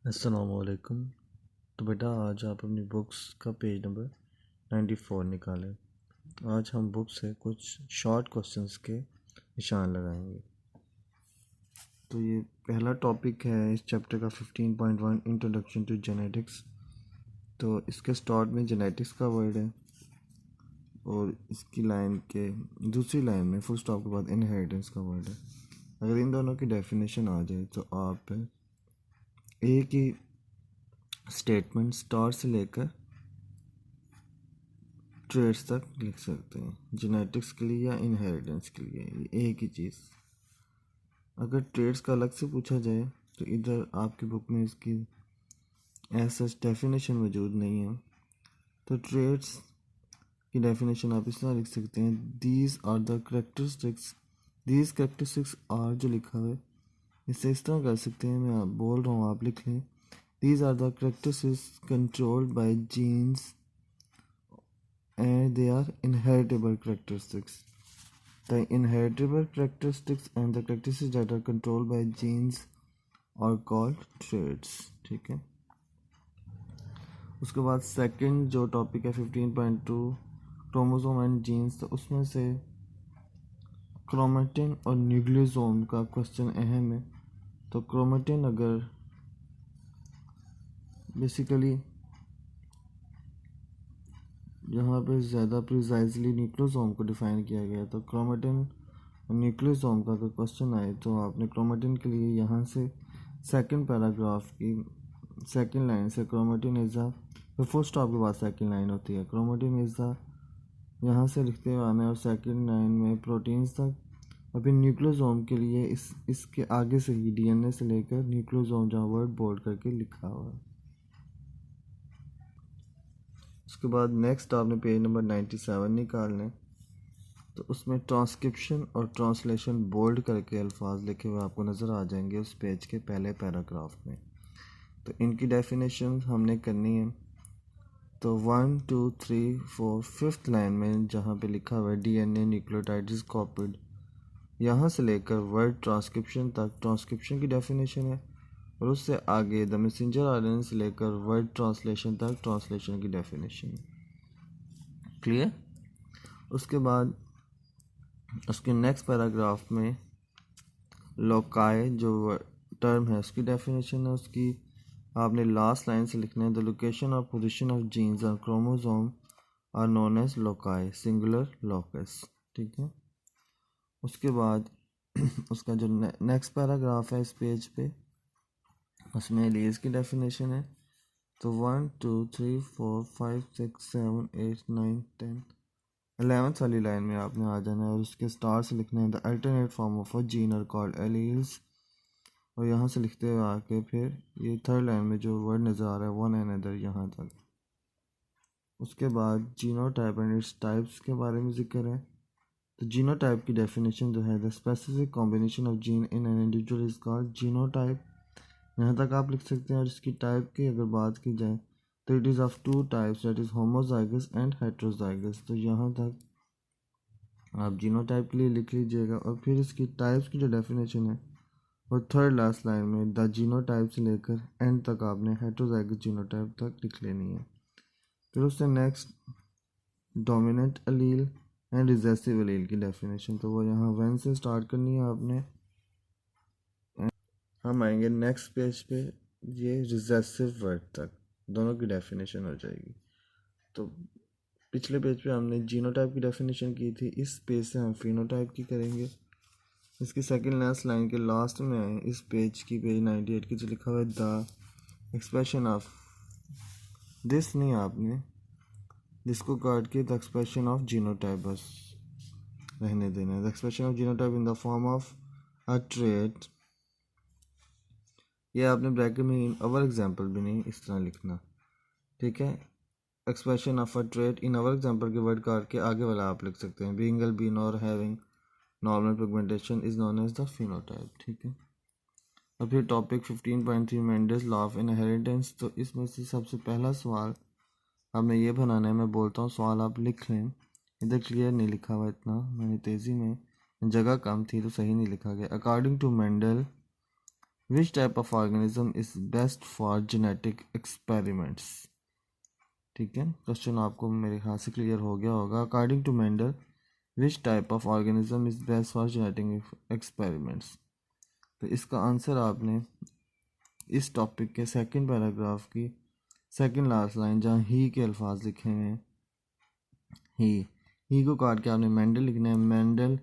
अस्सलामुअलैकुम। तो बेटा आज आप अपनी बुक्स का पेज नंबर 94 निकालें। आज हम बुक से कुछ शॉर्ट क्वेश्चंस के निशान लगाएंगे। तो ये पहला टॉपिक है इस चैप्टर का 15.1 इंट्रोडक्शन टू जेनेटिक्स। तो इसके स्टार्ट में जेनेटिक्स का वर्ड है और इसकी लाइन के दूसरी लाइन में फुल स्टॉप के बाद इनहेरिटेंस का वर्ड है। अगर इन दोनों की डेफिनेशन आ जाए तो आप एक ही स्टेटमेंट स्टार्ट से लेकर ट्रेड्स तक लिख सकते हैं, जेनेटिक्स के लिए या इनहेरिटेंस के लिए, ये एक ही चीज़। अगर ट्रेड्स का अलग से पूछा जाए तो इधर आपकी बुक में इसकी एज सच डेफिनेशन मौजूद नहीं है। तो ट्रेड्स की डेफिनेशन आप इस तरह लिख सकते हैं, these are the characteristics are जो लिखा हुआ है इससे इस तरह कर सकते हैं, मैं आप बोल रहा हूँ आप लिख लें, these are the characteristics controlled by genes and they are inheritable characteristics. The inheritable characteristics and the characteristics that are controlled by genes are called traits. ठीक है। उसके बाद सेकंड जो टॉपिक है 15.2 क्रोमोसोम एंड जीन्स, तो उसमें से chromatin और न्यूक्लियोसोम का क्वेश्चन अहम है। तो क्रोमेटिन अगर बेसिकली यहाँ पे ज़्यादा प्रिसाइजली न्यूक्लियोसोम को डिफाइन किया गया, तो क्रोमेटिन न्यूक्लियोसोम का अगर क्वेश्चन आए तो आपने क्रोमेटिन के लिए यहाँ से सेकंड पैराग्राफ की सेकंड लाइन से chromatin is the full stop के बाद सेकंड लाइन होती है, क्रोमेटिन इज़ द यहाँ से लिखते हुए आना है और सेकंड लाइन में प्रोटीन्स तक। और फिर न्यूक्लियोसोम के लिए इसके आगे से ही डीएनए से लेकर न्यूक्लियोसोम जहाँ वर्ड बोल्ड करके लिखा हुआ है। उसके बाद नेक्स्ट आपने पेज नंबर 97 निकालना है। तो उसमें ट्रांसक्रिप्शन और ट्रांसलेशन बोल्ड करके अल्फाज लिखे हुए आपको नज़र आ जाएंगे उस पेज के पहले पैराग्राफ में। तो इनकी डेफिनेशन हमने करनी है। तो 1 2 3 4 5th लाइन में जहाँ पे लिखा हुआ है डीएनए न्यूक्लियोटाइड इज कॉपीड, यहाँ से लेकर वर्ड ट्रांसक्रिप्शन तक ट्रांसक्रिप्शन की डेफिनेशन है और उससे आगे द मैसेंजर आरएनए से लेकर वर्ड ट्रांसलेशन तक ट्रांसलेशन की डेफिनेशन। क्लियर। उसके बाद उसके नेक्स्ट पैराग्राफ में लोकाई जो टर्म है उसकी डेफिनेशन है, उसकी आपने लास्ट लाइन से लिखना है, द लोकेशन और पोजीशन ऑफ जीन्स और chromosome are known as loci singular locus. ठीक है। उसके बाद उसका जो नेक्स्ट पैराग्राफ है इस पेज पे उसमें एलियस की डेफिनेशन है। तो 1 2 3 4 5 6 7 8 9 10 11th वाली लाइन में आपने आ जाना है और उसके स्टार से लिखना है, the alternate form of a gene are called alleles, और यहाँ से लिखते हुए आके फिर ये थर्ड लाइन में जो वर्ड नज़र आ रहा है वन एंड अदर यहाँ तक। उसके बाद जीनोटाइप एंड इट्स टाइप्स के बारे में जिक्र है। तो जीनोटाइप की डेफिनेशन जो है, the specific combination of gene in an individual is called genotype, यहाँ तक आप लिख सकते हैं। और इसकी टाइप की अगर बात की जाए तो it is of two types, that is homozygous and heterozygous. तो यहाँ तक आप जीनोटाइप के लिए लिख लीजिएगा और फिर इसकी टाइप्स की जो डेफिनेशन है और थर्ड लास्ट लाइन में द जीनोटाइप से लेकर एंड तक आपने हेट्रोजाइगस जीनोटाइप तक लिख लेनी है। फिर उससे next dominant Aleel and recessive अलील की डेफिनेशन, तो वो यहाँ वन से स्टार्ट करनी है आपने। हम आएंगे नेक्स्ट पेज पे ये रिसेसिव वर्ड तक, दोनों की डेफिनेशन हो जाएगी। तो पिछले पेज पे हमने जीनोटाइप की डेफिनेशन की थी, इस पेज से हम फिनोटाइप की करेंगे। इसकी सेकंड लास्ट लाइन के लास्ट में आए इस पेज की पेज 98 की जो लिखा हुआ है द एक्सप्रेशन ऑफ दिस, नहीं आपने जिसको काट के द एक्सप्रेशन ऑफ जीनोटाइप बस रहने देना है, the expression of genotype in the form of a trait. ये आपने ब्रैकेट में इन अवर एग्जाम्पल भी नहीं इस तरह लिखना, ठीक है। Expression of a trait in our example के वर्ड काट के आगे वाला आप लिख सकते हैं, बीइंग अल्बिनो और having normal pigmentation is known as the phenotype. ठीक है। और फिर topic 15.3 Mendel's law of inheritance. तो इसमें से सबसे पहला सवाल आपने ये बनाना है, मैं बोलता हूँ सवाल आप लिख लें। इधर क्लियर नहीं लिखा हुआ इतना, मैंने तेज़ी में जगह कम थी तो सही नहीं लिखा गया। According to Mendel which type of organism is best for genetic experiments. ठीक है, क्वेश्चन आपको मेरे ख्याल से क्लियर हो गया होगा। According to Mendel which type of organism is best for genetic experiments. तो इसका आंसर आपने इस टॉपिक के सेकंड पैराग्राफ की सेकंड लास्ट लाइन जहाँ ही के अल्फाज लिखे हुए हैं, ही को काट के आपने मेंडल लिखना है। Mendel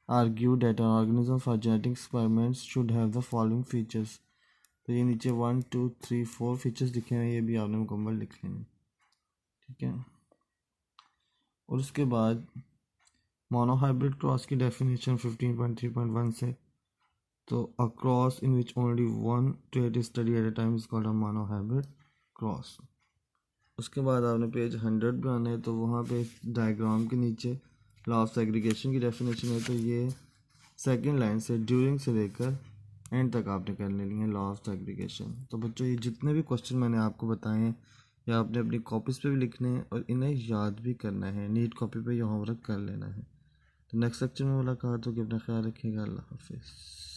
argue that an organism for genetic experiments should have the following features. तो ये नीचे 1 2 3 4 फीचर्स लिखे हैं, ये भी आपने मुकम्मल लिख लेने। ठीक है, और उसके बाद मोनोहाइब्रिड क्रॉस की डेफिनेशन 15.3.1 से, तो a cross in which only one trait is study at a time is called a monohybrid cross. उसके बाद आपने पेज 100 पे आना है, तो वहाँ पे डायग्राम के नीचे लॉ ऑफ सेग्रीगेशन की डेफिनेशन है। तो ये सेकंड लाइन से ड्यूरिंग से लेकर एंड तक आपने कर लेनी है लॉ ऑफ सेग्रीगेशन। तो बच्चों ये जितने भी क्वेश्चन मैंने आपको बताए हैं या आपने अपनी कॉपीज़ पे भी लिखने हैं और इन्हें याद भी करना है, नीट कॉपी पे ये होमवर्क कर लेना है। तो नेक्स्ट लेक्चर में मुलाकात होगी, अपना ख्याल रखिएगा, अल्लाह हाफिज़।